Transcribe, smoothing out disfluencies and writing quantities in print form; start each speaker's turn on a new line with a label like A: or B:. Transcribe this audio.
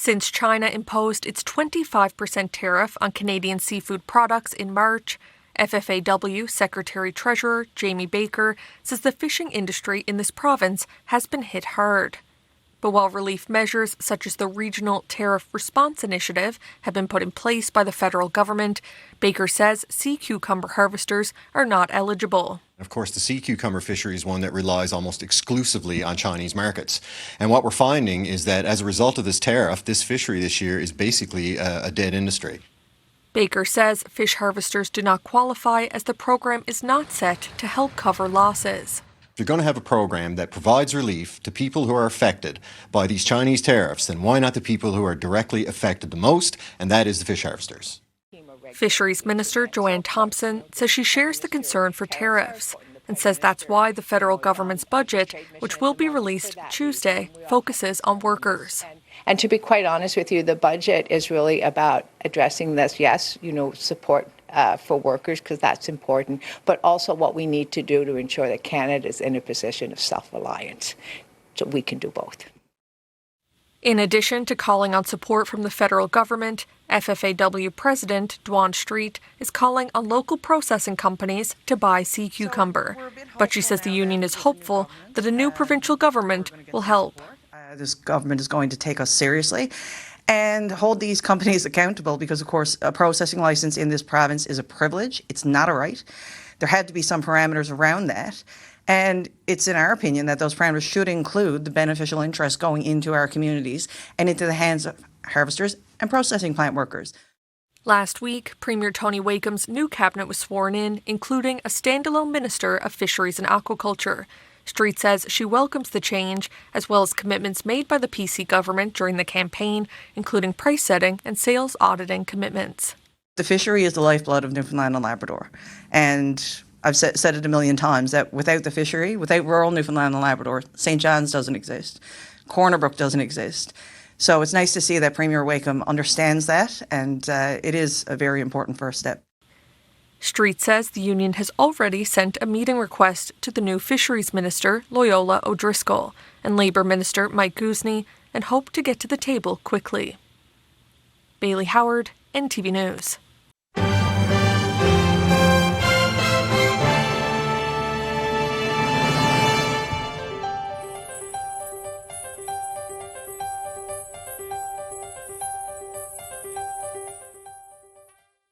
A: Since China imposed its 25% tariff on Canadian seafood products in March, FFAW Secretary-Treasurer Jamie Baker says the fishing industry in this province has been hit hard. But while relief measures such as the Regional Tariff Response Initiative have been put in place by the federal government, Baker says sea cucumber harvesters are not eligible.
B: Of course, the sea cucumber fishery is one that relies almost exclusively on Chinese markets. And what we're finding is that as a result of this tariff, this fishery this year is basically a dead industry.
A: Baker says fish harvesters do not qualify as the program is not set to help cover losses.
B: If you're going to have a program that provides relief to people who are affected by these Chinese tariffs, then why not the people who are directly affected the most, and that is the fish harvesters.
A: Fisheries Minister Joanne Thompson says she shares the concern for tariffs and says that's why the federal government's budget, which will be released Tuesday, focuses on workers.
C: And to be quite honest with you, the budget is really about addressing this, yes, support for workers, because that's important, but also what we need to do to ensure that Canada is in a position of self-reliance. So we can do both.
A: In addition to calling on support from the federal government, FFAW President Dwan Street is calling on local processing companies to buy sea cucumber. But she says the union is hopeful that a new provincial government will help.
D: This government is going to take us seriously and hold these companies accountable because, of course, a processing license in this province is a privilege. It's not a right. There had to be some parameters around that. And it's in our opinion that those parameters should include the beneficial interest going into our communities and into the hands of harvesters and processing plant workers.
A: Last week, Premier Tony Wakeham's new cabinet was sworn in, including a standalone Minister of Fisheries and Aquaculture. Street says she welcomes the change, as well as commitments made by the PC government during the campaign, including price setting and sales auditing commitments.
D: The fishery is the lifeblood of Newfoundland and Labrador. And I've said it a million times that without the fishery, without rural Newfoundland and Labrador, St. John's doesn't exist. Corner Brook doesn't exist. So it's nice to see that Premier Wakeham understands that, and it is a very important first step.
A: Street says the union has already sent a meeting request to the new Fisheries Minister, Loyola O'Driscoll, and Labour Minister Mike Guzny, and hope to get to the table quickly. Bailey Howard, NTV News.